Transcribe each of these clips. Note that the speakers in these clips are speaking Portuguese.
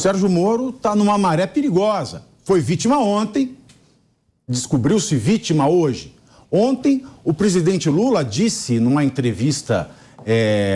Sérgio Moro está numa maré perigosa. Foi vítima ontem, descobriu-se vítima hoje. Ontem, o presidente Lula disse numa entrevista,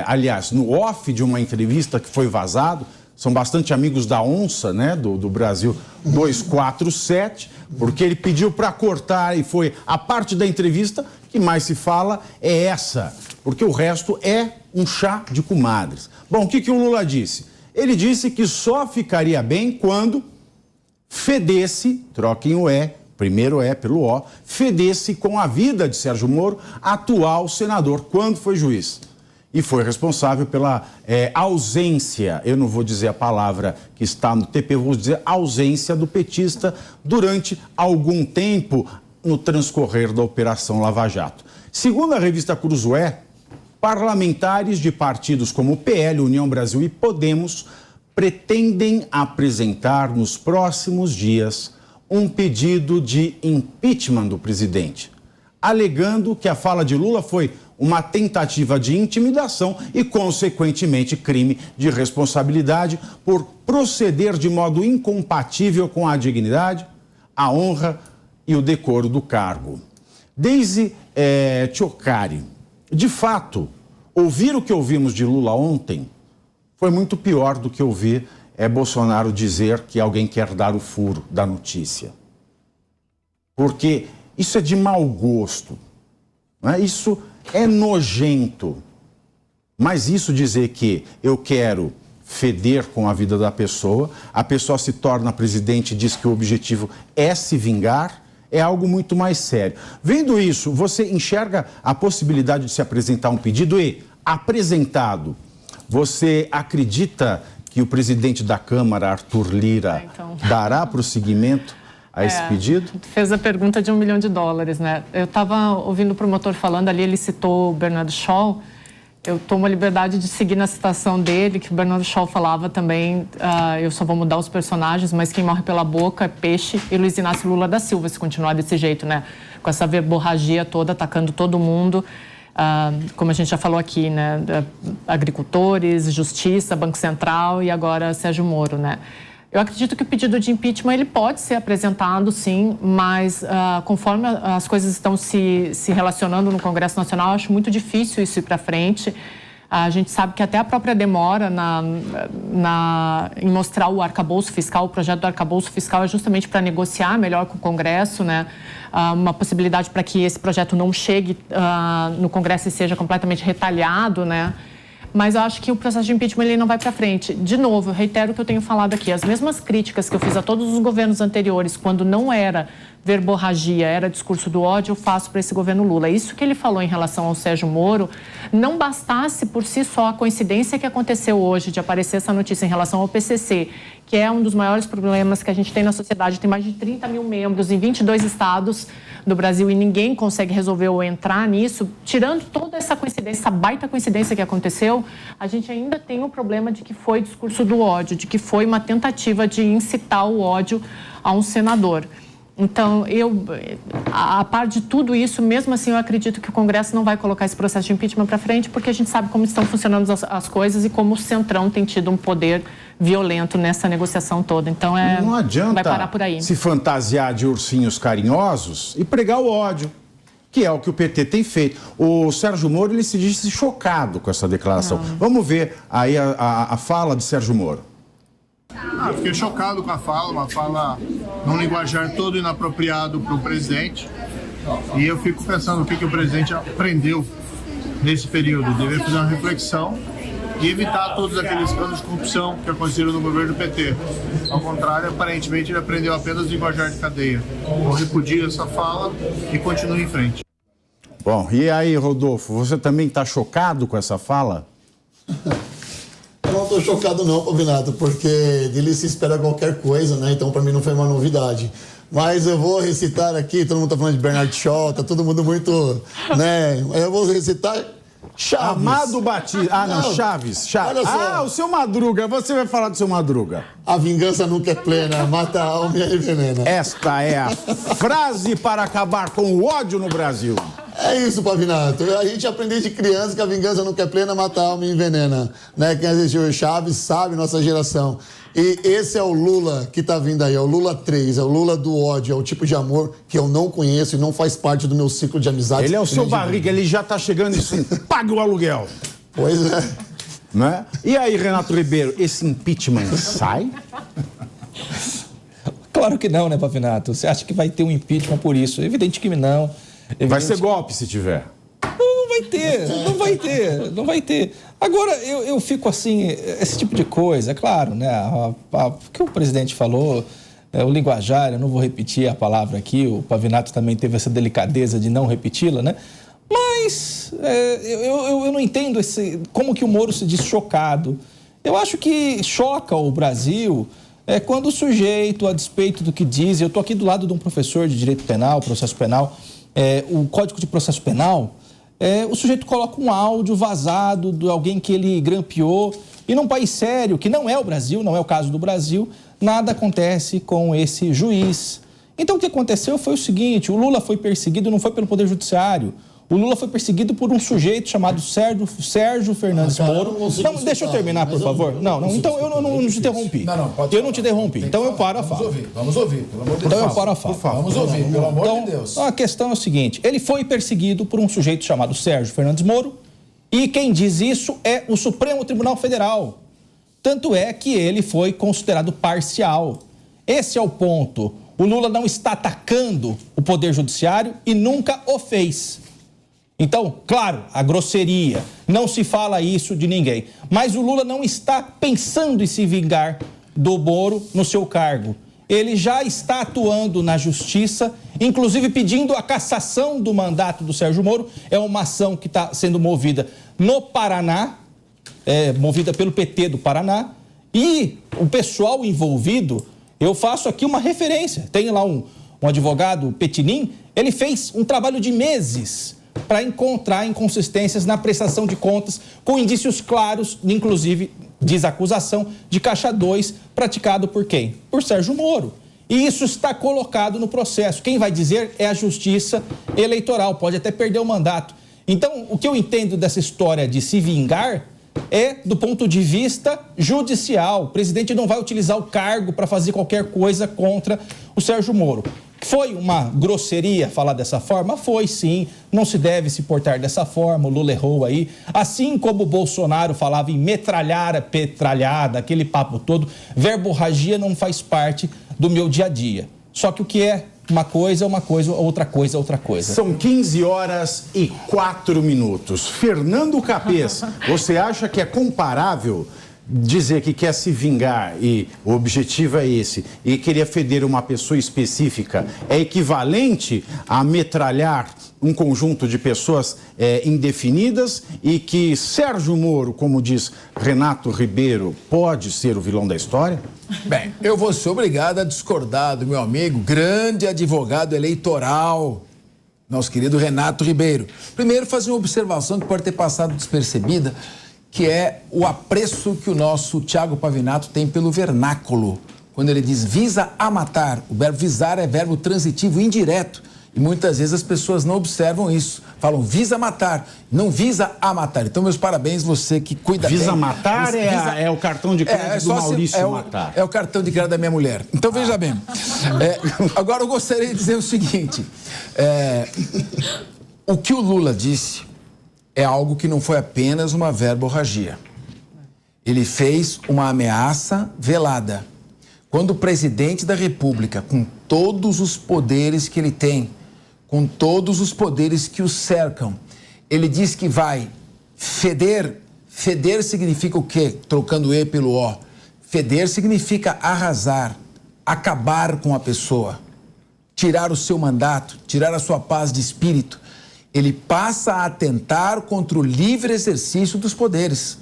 aliás, no off de uma entrevista que foi vazado, são bastante amigos da onça, né, do Brasil 247, porque ele pediu para cortar e foi a parte da entrevista que mais se fala é essa, porque o resto é um chá de comadres. Bom, o que o Lula disse? Ele disse que só ficaria bem quando fedesse, troquem o E, primeiro E pelo O, fedesse com a vida de Sérgio Moro, atual senador, quando foi juiz. E foi responsável pela ausência, eu não vou dizer a palavra que está no TP, vou dizer ausência do petista durante algum tempo no transcorrer da Operação Lava Jato. Segundo a revista Cruzoé, parlamentares de partidos como o PL, União Brasil e Podemos pretendem apresentar nos próximos dias um pedido de impeachment do presidente, alegando que a fala de Lula foi uma tentativa de intimidação e, consequentemente, crime de responsabilidade por proceder de modo incompatível com a dignidade, a honra e o decoro do cargo. Deise Tchocari, de fato, ouvir o que ouvimos de Lula ontem foi muito pior do que ouvir Bolsonaro dizer que alguém quer dar o furo da notícia. Porque isso é de mau gosto, não é? Isso é nojento, mas isso dizer que eu quero feder com a vida da pessoa, a pessoa se torna presidente e diz que o objetivo é se vingar, é algo muito mais sério. Vendo isso, você enxerga a possibilidade de se apresentar um pedido e, apresentado, você acredita que o presidente da Câmara, Arthur Lira, dará prosseguimento a esse pedido? Fez a pergunta de $1 milhão, né? Eu estava ouvindo o promotor falando ali, ele citou o Bernardo Scholl. Eu tomo a liberdade de seguir na citação dele, que o Bernardo Scholl falava também, eu só vou mudar os personagens, mas quem morre pela boca é peixe, e Luiz Inácio Lula da Silva, se continuar desse jeito, né? Com essa verborragia toda, atacando todo mundo. Como a gente já falou aqui, né? Agricultores, Justiça, Banco Central e agora Sérgio Moro, né? Eu acredito que o pedido de impeachment ele pode ser apresentado, sim, mas conforme as coisas estão se relacionando no Congresso Nacional, eu acho muito difícil isso ir para frente. A gente sabe que até a própria demora em mostrar o arcabouço fiscal, o projeto do arcabouço fiscal é justamente para negociar melhor com o Congresso, né? Uma possibilidade para que esse projeto não chegue no Congresso e seja completamente retalhado, né? Mas eu acho que o processo de impeachment ele não vai para frente. De novo, eu reitero o que eu tenho falado aqui. As mesmas críticas que eu fiz a todos os governos anteriores, quando não era verborragia, era discurso do ódio, eu faço para esse governo Lula. Isso que ele falou em relação ao Sérgio Moro, não bastasse por si só a coincidência que aconteceu hoje de aparecer essa notícia em relação ao PCC, que é um dos maiores problemas que a gente tem na sociedade. Tem mais de 30 mil membros em 22 estados do Brasil e ninguém consegue resolver ou entrar nisso. Tirando toda essa coincidência, essa baita coincidência que aconteceu, a gente ainda tem o problema de que foi discurso do ódio, de que foi uma tentativa de incitar o ódio a um senador. Então, a par de tudo isso, mesmo assim, eu acredito que o Congresso não vai colocar esse processo de impeachment para frente, porque a gente sabe como estão funcionando as coisas e como o Centrão tem tido um poder violento nessa negociação toda. Então, não adianta vai parar por aí. Se fantasiar de ursinhos carinhosos e pregar o ódio, que é o que o PT tem feito. O Sérgio Moro, ele se disse chocado com essa declaração. Vamos ver aí a fala de Sérgio Moro. Fiquei chocado com a fala, uma fala num linguajar todo inapropriado para o presidente. E eu fico pensando o que o presidente aprendeu nesse período. Deveria fazer uma reflexão e evitar todos aqueles casos de corrupção que aconteceram no governo do PT. Ao contrário, aparentemente ele aprendeu apenas linguajar de cadeia. Eu repudio essa fala e continuo em frente. Bom, e aí, Rodolfo, você também está chocado com essa fala? Eu não estou chocado não, Pavinato, porque dele se espera qualquer coisa, né? Então, para mim não foi uma novidade. Mas eu vou recitar aqui, todo mundo está falando de Bernardo Scholl, tá todo mundo muito, né? Eu vou recitar Chaves. Amado Batista. Não, Chaves. Olha só. O seu Madruga, você vai falar do seu Madruga. A vingança nunca é plena, mata a alma e envenena. Esta é a frase para acabar com o ódio no Brasil. É isso, Pavinato. A gente aprendeu de criança que a vingança não quer plena, mata a alma e envenena. Né? Quem assistiu o Chaves sabe, nossa geração. E esse é o Lula que tá vindo aí, é o Lula 3, é o Lula do ódio, é o tipo de amor que eu não conheço e não faz parte do meu ciclo de amizade. Ele é o seu barriga, ele já tá chegando e assim, paga o aluguel. Pois é. Né? E aí, Renato Ribeiro, esse impeachment sai? Claro que não, né, Pavinato? Você acha que vai ter um impeachment por isso? Evidente que não. Vai ser golpe se tiver. Não vai ter. Agora, eu fico assim, esse tipo de coisa, é claro, né? O que o presidente falou, o linguajar, eu não vou repetir a palavra aqui, o Pavinato também teve essa delicadeza de não repeti-la, né? Mas eu não entendo como que o Moro se diz chocado. Eu acho que choca o Brasil quando o sujeito, a despeito do que diz, eu estou aqui do lado de um professor de direito penal, processo penal, o Código de Processo Penal, o sujeito coloca um áudio vazado de alguém que ele grampeou, e num país sério, que não é o Brasil, não é o caso do Brasil, nada acontece com esse juiz. Então o que aconteceu foi o seguinte, o Lula foi perseguido, não foi pelo Poder Judiciário, o Lula foi perseguido por um sujeito chamado Sérgio Fernandes Moro. Não, deixa eu terminar, por favor. Não, então eu não te interrompi. Eu não te interrompi, então eu paro a fala. Vamos ouvir, pelo amor de Deus. Então eu paro a fala. Vamos ouvir, pelo amor de Deus. A questão é o seguinte, ele foi perseguido por um sujeito chamado Sérgio Fernandes Moro, e quem diz isso é o Supremo Tribunal Federal. Tanto é que ele foi considerado parcial. Esse é o ponto. O Lula não está atacando o Poder Judiciário e nunca o fez. Então, claro, a grosseria, não se fala isso de ninguém. Mas o Lula não está pensando em se vingar do Moro no seu cargo. Ele já está atuando na justiça, inclusive pedindo a cassação do mandato do Sérgio Moro. É uma ação que está sendo movida no Paraná, movida pelo PT do Paraná. E o pessoal envolvido, eu faço aqui uma referência. Tem lá um advogado, Petinim, ele fez um trabalho de meses para encontrar inconsistências na prestação de contas com indícios claros, inclusive, diz a acusação, de Caixa 2 praticado por quem? Por Sérgio Moro. E isso está colocado no processo. Quem vai dizer é a Justiça Eleitoral, pode até perder o mandato. Então, o que eu entendo dessa história de se vingar é do ponto de vista judicial. O presidente não vai utilizar o cargo para fazer qualquer coisa contra o Sérgio Moro. Foi uma grosseria falar dessa forma? Foi, sim. Não se deve se portar dessa forma. O Lula errou aí. Assim como o Bolsonaro falava em metralhar a petralhada, aquele papo todo, verborragia não faz parte do meu dia a dia. Só que o que é uma coisa, outra coisa, outra coisa. São 15h04. Fernando Capês, você acha que é comparável dizer que quer se vingar e o objetivo é esse e queria ferir uma pessoa específica é equivalente a metralhar um conjunto de pessoas indefinidas e que Sérgio Moro, como diz Renato Ribeiro, pode ser o vilão da história? Bem, eu vou ser obrigado a discordar do meu amigo, grande advogado eleitoral, nosso querido Renato Ribeiro. Primeiro, fazer uma observação que pode ter passado despercebida, que é o apreço que o nosso Thiago Pavinato tem pelo vernáculo. Quando ele diz visa a matar, o verbo visar é verbo transitivo indireto. E muitas vezes as pessoas não observam isso. Falam visa matar, não visa a matar. Então, meus parabéns, você que cuida bem. Visa matar é o cartão de crédito do Maurício Matar. É o cartão de crédito da minha mulher. Então, veja bem. Agora, eu gostaria de dizer o seguinte. O que o Lula disse é algo que não foi apenas uma verborragia. Ele fez uma ameaça velada. Quando o presidente da República, com todos os poderes que ele tem, com todos os poderes que o cercam, ele diz que vai feder. Feder significa o quê? Trocando E pelo O. Feder significa arrasar, acabar com a pessoa, tirar o seu mandato, tirar a sua paz de espírito. Ele passa a atentar contra o livre exercício dos poderes.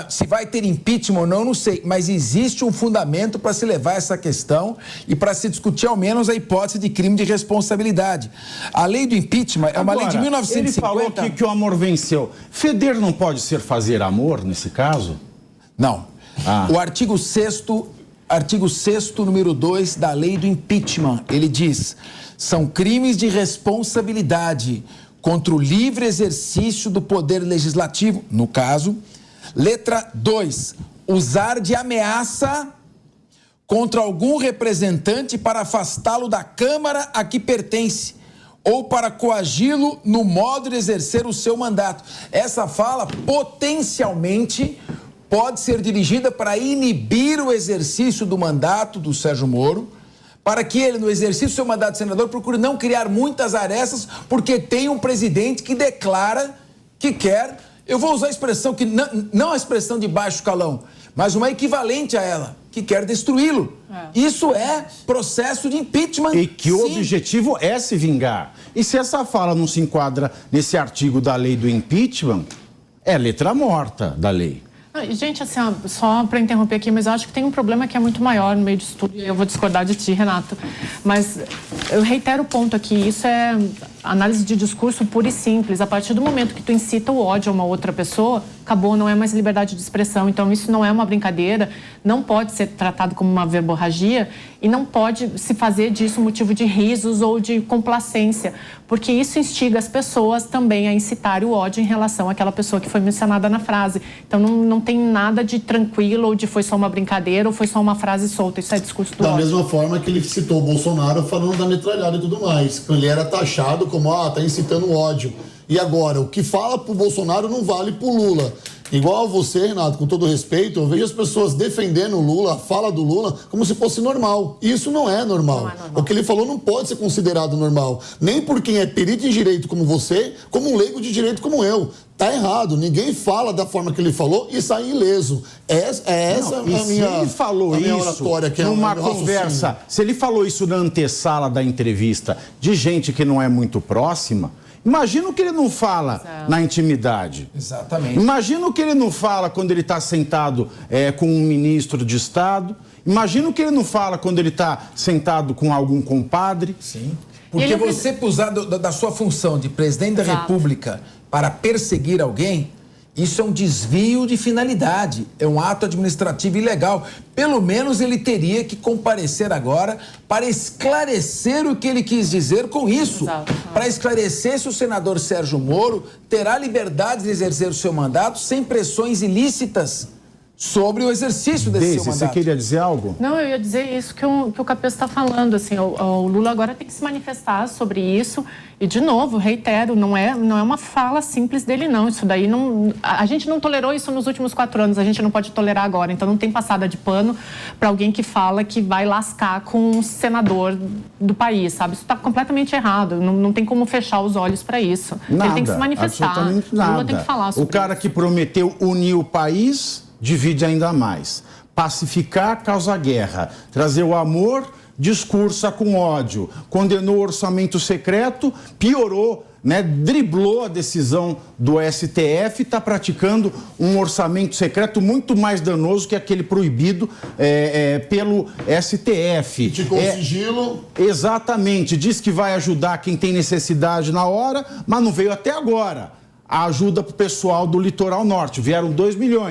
Se vai ter impeachment ou não, não sei, mas existe um fundamento para se levar essa questão e para se discutir ao menos a hipótese de crime de responsabilidade. A lei do impeachment é uma lei de 1950... Ele falou aqui que o amor venceu. Feder não pode ser fazer amor nesse caso? Não. O artigo 6º artigo 6º, número 2 da lei do impeachment. Ele diz: são crimes de responsabilidade contra o livre exercício do poder legislativo, no caso. Letra 2, usar de ameaça contra algum representante para afastá-lo da Câmara a que pertence ou para coagi-lo no modo de exercer o seu mandato. Essa fala potencialmente pode ser dirigida para inibir o exercício do mandato do Sérgio Moro, para que ele, no exercício do seu mandato de senador, procure não criar muitas arestas, porque tem um presidente que declara que quer, eu vou usar a expressão, que não a expressão de baixo calão, mas uma equivalente a ela, que quer destruí-lo. Isso é processo de impeachment. E que o objetivo é se vingar. E se essa fala não se enquadra nesse artigo da lei do impeachment, é letra morta da lei. Gente, assim, só para interromper aqui, mas eu acho que tem um problema que é muito maior no meio disso tudo, e eu vou discordar de ti, Renato, mas eu reitero o ponto aqui, isso é análise de discurso pura e simples. A partir do momento que tu incita o ódio a uma outra pessoa, acabou, não é mais liberdade de expressão. Então, isso não é uma brincadeira, não pode ser tratado como uma verborragia e não pode se fazer disso motivo de risos ou de complacência, porque isso instiga as pessoas também a incitar o ódio em relação àquela pessoa que foi mencionada na frase. Então, não tem nada de tranquilo ou de foi só uma brincadeira ou foi só uma frase solta. Isso é discurso do ódio. Da mesma forma que ele citou o Bolsonaro falando da metralhada e tudo mais. Ele era taxado como, tá incitando ódio. E agora, o que fala pro Bolsonaro não vale pro Lula. Igual a você, Renato, com todo respeito, eu vejo as pessoas defendendo o Lula, a fala do Lula, como se fosse normal. E isso não é normal. Não é normal. O que ele falou não pode ser considerado normal. Nem por quem é perito em direito como você, como um leigo de direito como eu. Tá errado. Ninguém fala da forma que ele falou e sai ileso. Essa a minha, se ele falou isso oratória, que numa conversa, se ele falou isso na antessala da entrevista de gente que não é muito próxima, imagina o que ele não fala na intimidade. Exatamente. Imagina o que ele não fala quando ele está sentado com um ministro de Estado. Imagina o que ele não fala quando ele está sentado com algum compadre. Sim. Porque você usar da sua função de presidente da República para perseguir alguém, isso é um desvio de finalidade, é um ato administrativo ilegal. Pelo menos ele teria que comparecer agora para esclarecer o que ele quis dizer com isso. Para esclarecer se o senador Sérgio Moro terá liberdade de exercer o seu mandato sem pressões ilícitas sobre o exercício desse seu mandato. Você queria dizer algo? Não, eu ia dizer isso que o Capês está falando. Assim, o Lula agora tem que se manifestar sobre isso. E, de novo, reitero, não é uma fala simples dele, não. Isso daí não... A gente não tolerou isso nos últimos 4 anos, a gente não pode tolerar agora. Então, não tem passada de pano para alguém que fala que vai lascar com um senador do país, sabe? Isso está completamente errado. Não tem como fechar os olhos para isso. Nada, ele tem que se manifestar. Absolutamente nada. O Lula tem que falar sobre isso. O cara que prometeu unir o país divide ainda mais. Pacificar causa guerra. Trazer o amor, discursa com ódio. Condenou o orçamento secreto, piorou, driblou a decisão do STF e está praticando um orçamento secreto muito mais danoso que aquele proibido pelo STF. Ficou sigilo. Exatamente. Diz que vai ajudar quem tem necessidade na hora, mas não veio até agora a ajuda para o pessoal do Litoral Norte. Vieram 2 milhões.